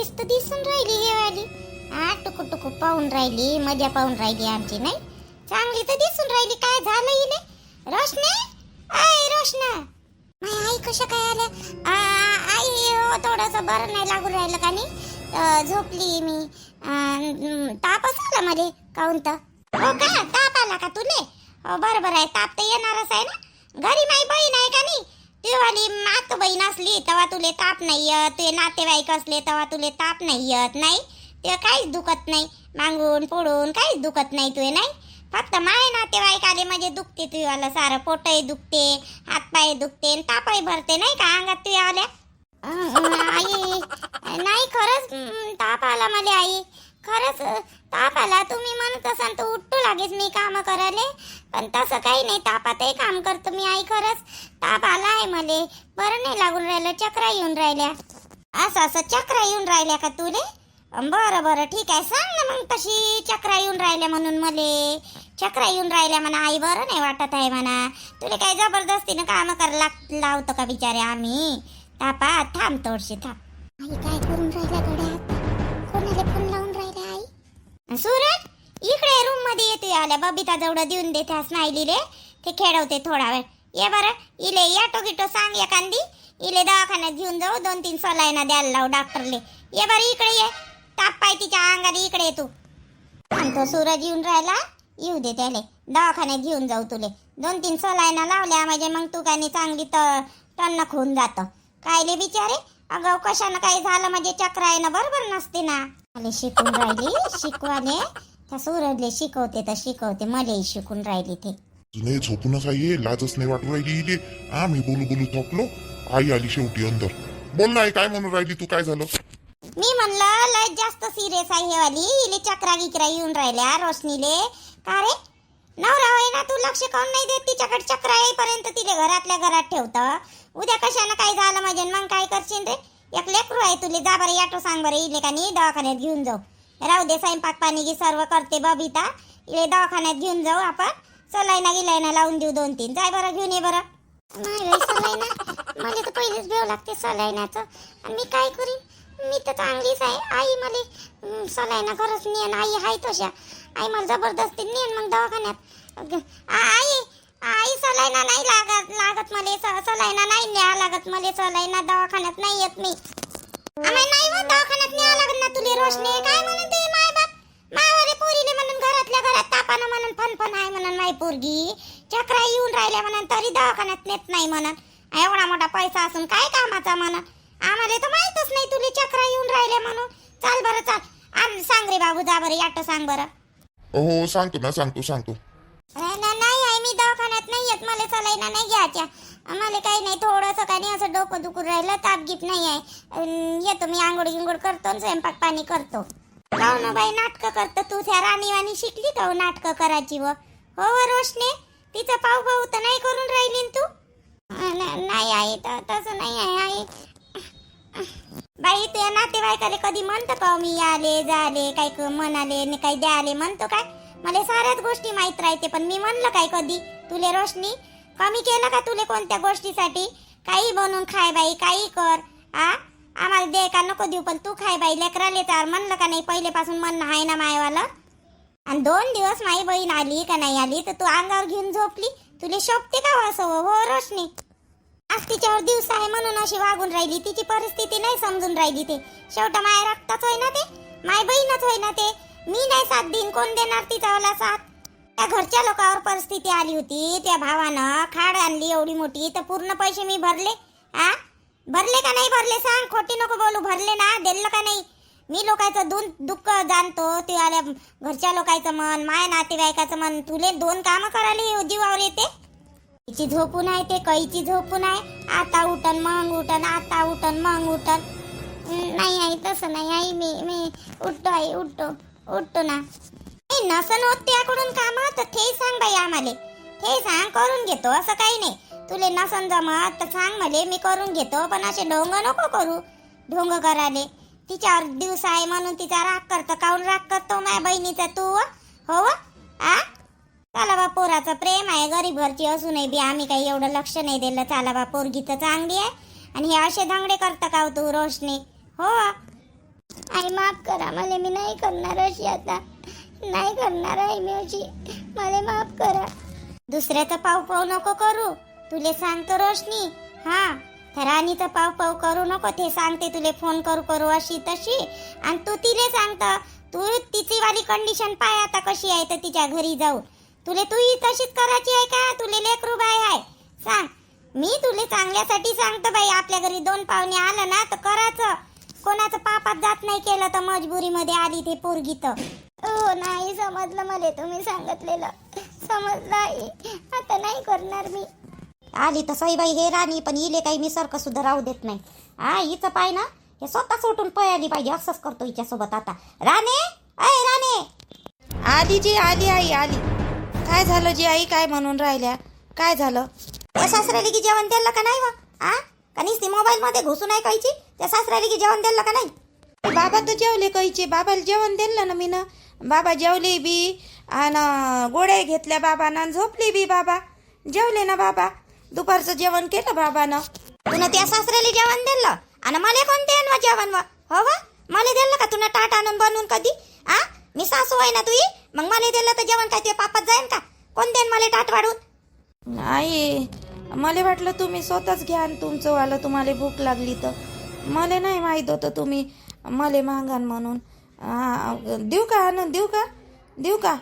मस्त दिसून राहिली हे वाली. टुकू टुकू पाहून राहिली, मजा पाहून राहिली आमची. नाही चांगली तर दिसून राहिली. काय झालं हिने? रोशने, आय रोशना, माझी आई कशा काय आल्या? आई थोडंसं बरं नाही लागून राहिलं का नाही, झोपली मी. तापच आला मला काऊन तर. हो का, ताप आला का तुले? हो बरोबर आहे, ताप तर येणारच आहे ना. घरी माझी बहीण आहे का नाही, तुझीवाली मात बहीण असली तेव्हा तुले ताप नाही येत, तुझे नातेवाईक असले तेव्हा तुले ताप नाही येत. नाही ते काहीच दुखत नाही, मागून पुढून काहीच दुखत नाही तुझे. नाही फक्त माय नातेवाईक आले म्हणजे दुखते तुझीवाला सारं, पोटही दुखते, हातपाय दुखते, तापही भरते नाही का अंगात तुझ्या आल्या. आई नाही खरंच ताप आला मला आई, खरंच ताप आला. तुम्ही म्हणत असाल तर उठतो लागेच मी काम करायला, पण तसं काही नाही, तापातही काम करतो मी आई. खरंच ताप आला आहे मला, बरं नाही लागून राहिलं, चक्रा येऊन राहिल्या. असं चक्रा येऊन राहिल्या का तुले? बरं बरं ठीक आहे, सांग ना मग तशी चक्रा येऊन राहिल्या म्हणून. मले चक्रा येऊन राहिल्या म्हणा आई, बरं नाही वाटत आहे म्हणा. तुला काही जबरदस्तीनं काम करायला लावतो का बिचारे आम्ही? तापा थांब थोडशी थांब. आई काय करून राहिल्या गड्यात? कोणाला फोन लावून राहिल्या आई? सूरज इकडे रूम मध्ये येते, आल्या बबिता जवळ देऊन दे त्या स्नाईलीले, ते खेळवते थोडा वेळ. ये बरं, इले याटो गिटो सांग एखादी, इले दवाखान्यात घेऊन जाऊ, 2-3 सलाईना द्यायला लावू डॉक्टरले. ये बरं इकडे ये, ताप पाय तिच्या अंगाने, इकडे ये तू. तो सूरज येऊन राहिला, येऊ दे त्याले, दवाखान्यात घेऊन जाऊ तुले. 2-3 सलाईना लावल्या म्हणजे मग तू काय चांगली टणक होऊन जातं. कायले बिचारे, अगं कशानं काही झालं म्हणजे चक्रा आहे ना, बरोबर नसते ना. मला शिकून राहिली, शिकवाले त्या सूरजले शिकवते तर शिकवते, मलाही शिकून राहिली ते. नाही झोपूनच आहे, लाजच नाही वाटू राहिली इले. मी बोलू बोलू थकलो, आई आली शेवटी अंदर. बोल ना आई, काय म्हणून राहिली तू, काय झालं? मी म्हणलं लय जास्त सिरियस आहे हे वाली, इले चक्रा गिकरा येऊन राहिल्या रोशनीले. का रे नवरा होय ना, तू लक्ष काऊन नाही देत तिच्याकडे? चक्रा येईपर्यंत तिले घरातल्या घरात ठेवतं, उद्या कशानं काय झालं म्हणजे मग काय करशील रे? एक लेकरू आहे तुले, जा बरं याटो सांग बरं इले का नाही दवाखान्यात घेऊन जाऊ. राहू दे, स्वयंपाक पाणी की सर्व करते बबिता, इले दवाखान्यात घेऊन जाऊ आपण, सलाईना गिलाईना लावून देऊ 2-3. जाय बरं घेऊन ये बरं. नाही सलाईना मला तर पहिलेच भेव लागते सलाईनाचं, आणि मी काय करीन? मी तर चांगलीच आहे आई, मला सलाईना खरंच नेन आई आहे तशा. आई मला जबरदस्ती नेन मग दवाखान्यात. आई आई सलाईना नाही लागत मला, सलाईना नाही न्या लागत मला, सलाईना दवाखान्यात नाही येत मी. आम्हाला नाही व दवाखान्यात न्या लागत ना तुले. रोशने काय म्हणून ते माय बाप मावाले पोरीले म्हणून घरातल्या घरात तापानं म्हणून फनफन आहे म्हणून माय पोरगी चक्रा येऊन राहिल्या म्हणून तरी दवाखान्यात नेत नाही म्हणून. एवढा मोठा पैसा असून काय कामाचा म्हणून? आम्हाला तर माहितच नाही तुले चक्रा येऊन राहिल्या म्हणून. चाल बरं चाल, सांग रे बाबू, जा बरं याटो सांग बरं. हो सांगतो ना, सांगतो. नाही आहे, मी दवाखान्यात नाही येत, मला सलाईना नाही घ्यायच्या. मला काही नाही, थोडंसं काही नाही, असं डोकं दुखून राहिलं, ताप गीत नाही आहे. येतो मी, आंघोळ गिंगोळ करतो, स्वयंपाक पाणी करतो. काऊ ना बाई नाटकं करतो तू, त्या राणीवाणी शिकली का नाटकं करायची? हो रोशने, तिचं पाव तर नाही करून राहिली तू? नाही आहे, तसं नाही आहे आई. बाई तुझ्या नातेवाईकाले कधी म्हणतो का मी आले जाले काही म्हणाले काही द्याले म्हणतो काय? मला साऱ्याच गोष्टी माहित राहते, पण मी म्हणलं काय कधी तुले? रोशनी कमी केलं का तुले कोणत्या गोष्टीसाठी? काही बनवून खाय बाई, काही कर. आम्हाला दे का नको देऊ, पण तू खाय बाई, लेकराले चार म्हणलं का नाही? पहिलेपासून म्हणणं आहे ना मायवाला. आणि 2 दिवस माई बहीण आली का नाही आली तर तू अंगावर घेऊन झोपली, तुले शोभते का असं? हो रोशनी, आज तिच्यावर दिवस आहे म्हणून अशी वागून राहिली, तिची परिस्थिती नाही समजून राहिली. ते शेवटा माय रक्ताच होय ना, ते माय बहीणच होय ना. ते मी नाही साथ देईन, कोण देणार तिचावाला साथ? त्या घरच्या लोकांवर परिस्थिती आली होती, त्या भावानं खाड आणली एवढी मोठी, तर पूर्ण पैसे मी भरले. भरले का नाही भरले? सांग, खोटी नको बोलू. भरले ना, दिलं का नाही? मी लोकांचं दुःख जाणतो, ते आल्या घरच्या लोकांचं मन, माय नातेवाईकाचं मन. तुले 2 कामं करायला जीवावर येते. तिची झोपून आहे, ते कैची झोपून आहे, आता उठन मग उठन, आता उठन मग उठन. नाही आई तसं नाही आई, मी उठतो आई, उठतो ना. नसन होत त्याकडून काम तर ते सांग बाई आम्हाला, ते सांग, करून घेतो. असं काही नाही, तुले नसन जमत तर सांग मला, मी करून घेतो. पण असे ढोंग नको करू, ढोंग कराले. तिच्यावर दिवस आहे म्हणून तिचा राग करतो. काऊन राग करतो माझ्या बहिणीचा तू? हो चला बा, पोराचं प्रेम आहे, गरीब घरची असूनही बी आम्ही काही एवढं लक्ष नाही दिलं. चला बा, पोरगी तर चांगली आहे, आणि हे असे धांगडे करतं का तू रोशनी? हो आई माफ करा मला, मी नाही करणार अशी आता, नाही करणार आहे मी अशी, मला माफ करा. दुसऱ्याचं पाव पाव नको करू, तुले सांगतो रोशनी. हा, त्या राणीचं पाव पाव करू नको, ते सांगते तुले फोन करू करू अशी तशी, आणि तू तिले सांगत. तू तिची वाली कंडिशन पाय आता कशी आहे, तर तिच्या घरी जाऊ तुले तू ही तशीच करायची आहे का? तुले लेकरू बाय आहे सांग. मी तुले चांगल्यासाठी सांगतो बाई, आपल्या घरी 2 पाहुणे आलं ना तर करायचं, कोणाचं पापात जात नाही केलं तर मजबुरीमध्ये आली ते पोरगी तर. हो नाही समजलं मला, तुम्ही सांगितलेलं समजलं आई, आता नाही करणार मी. आली तर सई बाई हे राणी, पण इले काही मी सारखं सुद्धा राहू देत नाही. हा, हिचं पाय ना हे स्वतः सोटून पळाली पाहिजे, असंच करतो हिच्यासोबत आता. राणे, अय राणे. आली जी, आली आई आली. काय झालं जी आई, काय म्हणून राहिल्या, काय झालं? त्या सासऱ्याला की जेवण दिलं का नाही व? आ का नुसती मोबाईल मध्ये घुसून आहे कायची? त्या सासऱ्याला की जेवण दिलं का नाही? बाबा तर जेवले कायचे, बाबाला जेवण दिलं ना मी ना. बाबा जेवले बी आणि गोळ्या घेतल्या बाबानं, झोपली बी बाबा, जेवले ना बाबा. दुपारचं जेवण केलं बाबानं. तुला त्या सासऱ्याला जेवण दिलं आणि मला कोण देन व जेवण व? हो व, मला दिलं का तुला ताट आणून बनवून कधी? आ मी सासू आहे ना तुझी, मग मला दिलं तर जेवण काय ते पापात जाईन का? कोण देन मला ताट वाढून? नाही, मला वाटलं तुम्ही स्वतःच घ्या आणि तुमचं वालं, तुम्हाला भूक लागली तर. मला नाही माहीत होतं तुम्ही मला मागान म्हणून. देऊ का आणून, देऊ का, देऊ का?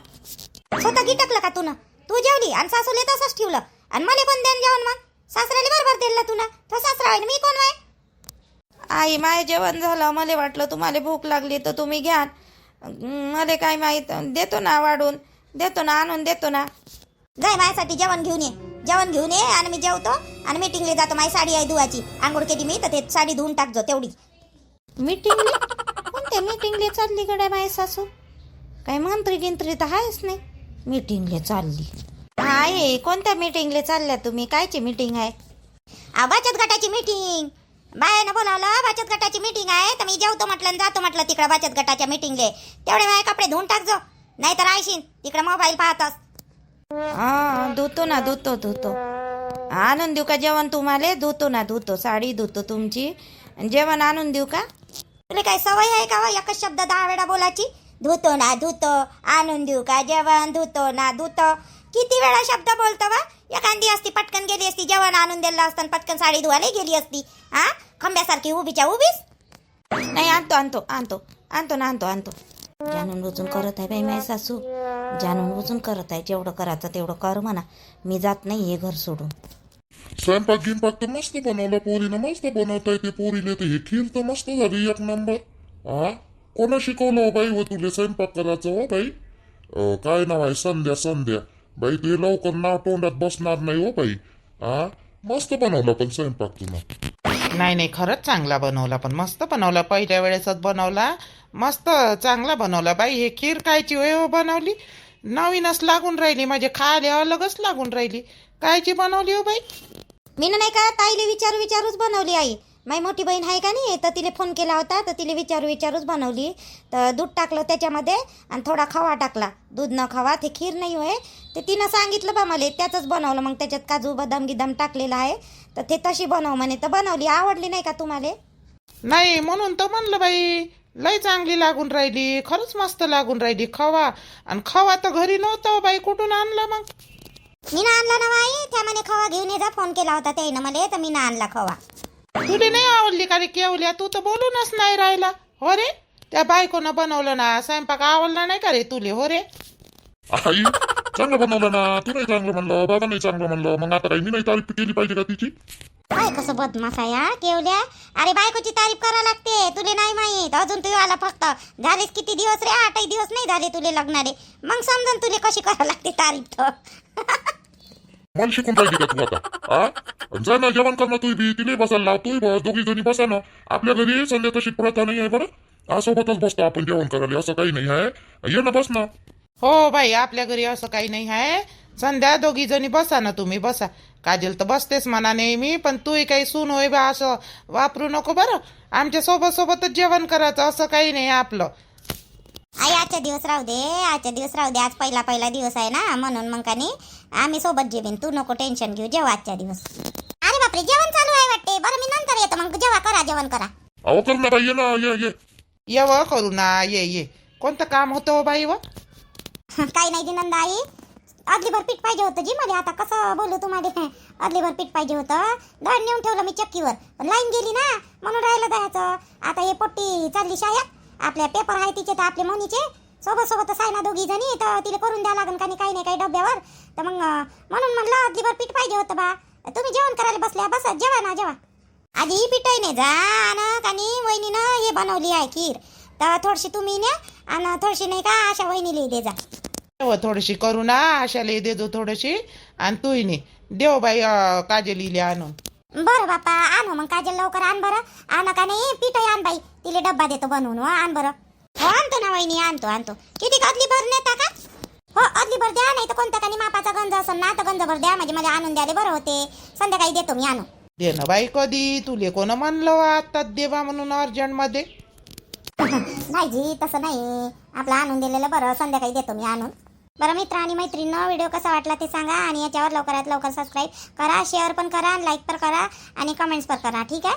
स्वतः गिटकलं का तुला? तू जेवली आणि सासूले तसंच ठेवलं, आणि मला कोण देन जेवण मग? सासऱ्याला बरोबर दिलं तुला, तो सासरा आहे मी कोण आहे? आई माय जेवण झालं, मला वाटलं तुम्हाला भूक लागली तर तुम्ही घ्या. मला काय माहीत, देतो ना वाढून, देतो ना आणून देतो ना. जाय माझ्यासाठी जेवण घेऊन ये, जेवण घेऊन ये आणि मी जेवतो आणि मीटिंगला जातो. माझी साडी आहे धुवाची, आंघोळ केली मी तर ते साडी धुवून टाकजो तेवढी. मीटिंगले? कोणत्या मीटिंगले चालली गड्या माय सासू? काही मंत्री गिंत्री तर आहेच नाही. मीटिंगले चालली आहे? कोणत्या मीटिंगले चालल्या तुम्ही? कायची मीटिंग आहे? बचत गटाची मीटिंग, बायानं बोलावलं बचत गटाची मीटिंग आहे, तर मी जेवतो म्हटलं आणि जातो म्हटलं तिकडे बचत गटाच्या मीटिंगले. तेवढे माझे कपडे धुवून टाकजो, नाही तर आयशीन तिकडे मोबाईल पाहतस. हा, धुतो ना, धुतो. आणून देऊ का जेवण तुम्हाला? धुतो ना, धुतो, साडी धुतो तुमची. जेवण आणून देऊ का? तुला काय सवय आहे का एकच शब्द 10 वेळा बोलायची? धुतो ना धुतो, आणून देऊ का जेवण, धुतो ना धुतो. किती वेळा शब्द बोलतो वा? एखादी असती पटकन गेली असती, जेवण आणून दिलं असतं, पटकन साडी धुवायला गेली असती. हा, खंब्यासारखी उभीच्या उभीच. नाही, आणतो. जाणून बुजून करत आहे बाई माझी सासू, जाणून बुजून करत आहे. जेवढं करायचं तेवढं कर म्हणा, मी जात नाही हे घर सोडून. स्वयंपाक गिंपाक तर मस्त बनवला पोरीनं, मस्त बनवता येते पोरीले. तर हे खीर तर मस्त झाली, एक नंबर. हा, कोणा शिकवलं हो बाई व तुले स्वयंपाक करायचं हो बाई? काय नाव आहे? संध्या बाई. ते लवकर नाव तोंडात बसणार नाही हो बाई. हा, मस्त बनवला पण स्वयंपाक तुला. नाही खरंच चांगला बनवला, पण मस्त बनवला. पहिल्या वेळेसच बनवला, मस्त चांगला बनवला बाई. हे खीर कायची हो बनवली? नवीनच लागून राहिली, म्हणजे खायला अलगच लागून राहिली. कायची बनवली हो बाई? मी नाही का ताईले विचारूच बनवली आई. माझी मोठी बहीण आहे का नाही, तर तिला फोन केला होता, तर तिला विचारूच बनवली. तर दूध टाकलं त्याच्यामध्ये आणि थोडा खवा टाकला. दूध न खवा ते खीर नाही होय, ते तिनं सांगितलं बा मला, त्याचंच बनवलं. मग त्याच्यात काजू बदाम गिदाम टाकलेला आहे, तर ते तशी बनव म्हणे, तर बनवली. आवडली नाही का तुम्हाला? नाही म्हणून तर म्हणलं बाई, लय चांगली लागून राहिली, खरंच मस्त लागून राहिली. खवा, आणि खवा तर घरी नव्हता बाई, कुठून आणला मग? मी ना आणला ना बाई, त्या म्हणे खवा घेऊन ये जा, फोन केला होता त्यानं मला, तर मी ना आणला खवा. तुला नाही आवडली का रे केवल्या? तू तर बोलूनच नाही राहिला हो रे. त्या बायकोनं बनवलं ना स्वयंपाक, आवडला नाही का रे तुले हो रे? आई चांगलं बनवलं ना, तू नाही चांगलं म्हणलं, बाबा नाही चांगलं म्हणलं, मग आता काही मी नाही तारीफ केली पाहिजे का तिची? काय कसं बदमाश आहे हा केवल्या. अरे बायकोची तारीफ करा लागते, तुले नाही माहित अजून. तू आला फक्त झालेच किती दिवस रे? 8 दिवस नाही झाले तुले लग्नाले, मग समजून तुले कशी करा लागते तारीफ. मला शिकून पाहिजे का तू आता? हा, जा ना जेवण करणं, तू बी तिने बसायला लाव, तू बस, दोघी जणी बसा ना. आपल्या घरी संध्या तशी प्रथा नाही आहे बरं, सोबतच बसतो आपण जेवण करायला, असं काही नाही आहे. ये ना, बस ना. हो बाई, आपल्या घरी असं काही नाही आहे. संध्या दोघी जणी बसा ना, तुम्ही बसा. काजल तर बसतेच म्हणा नेहमी, पण तू काही सून होय बा असं वापरू नको बरं. आमच्या सोबतच जेवण करायचं, असं काही नाही आपलं. आई आजच्या दिवस राहू दे, आज पहिला दिवस आहे ना, म्हणून मग का नाही आम्ही सोबत जेवेन, तू नको टेन्शन घेऊ. जेव्हा आजच्या दिवस. अरे बापरे, जेवण चालू आहे वाटते. बरं मी नंतर येतो, मग जेव्हा करा, जेवण करा. अहो कर ना बाई, ये ना, ये. ये व करू ना, ये कोणतं काम होतं हो बाई व? काही नाही नंदा आई, अदलीभर पीठ पाहिजे होतं जी मला. आता कसं बोलू तुम्हाला, अदलीभर पीठ पाहिजे होतं. दळण नेऊन ठेवलं मी चक्कीवर, पण लाईन गेली ना म्हणून राहिलं दह्याचं. आता हे पोट्टी चालली शाळेत, आपल्या पेपर आहे तिचे तर आपले मोनीचे सोबत आहे ना दोघी जणी, तर तिला करून द्या लागन काही नाही डब्यावर. तर मग म्हणून म्हणलं अदलीभर पीठ पाहिजे होतं बा. तुम्ही जेवण करायला बसल्या, बस जेवा ना जेवा. आधी पिठाई नाही जा आणि कानी वहिनीनं हे बनवली आहे खीर, तर थोडीशी तुम्ही न्या आणि थोडीशी नाही का अशा वहिनीला दे जा. व थोडीशी करू ना, आशाला देतो थोडीशी, आणि तूही ने देव बाई काजलीले आणून. बरं बापा, आणू मग काजल लवकर आण बरं. आण का नाही पिठाई आण बाई, तिला डब्बा देतो बनवून. हो आण बरं. हो आणतो ना वहिनी, आणतो. किती अदली भर नेता का? हो अदली भर द्या, नाही तर कोणता काही मापाचा गंज असेल ना तर गंज भर द्या, म्हणजे मला आणून द्याले बरं होते. संध्याकाळी देतो मी आणून. दे ना बाई कधी, तुले कोण म्हणलं आताच देवा म्हणून अर्जंट मध्ये? नाही जी तसं नाही, आपलं आणून दिलेलं बरं, संध्याकाळी देतो मी आणून. बरं मित्र आणि मैत्रिणींनो, व्हिडिओ कसा वाटला ते सांगा, आणि याच्यावर लवकरात लवकर सबस्क्राईब करा, शेअर पण करा, लाईक पण करा आणि कमेंट्स पण करा. ठीक आहे.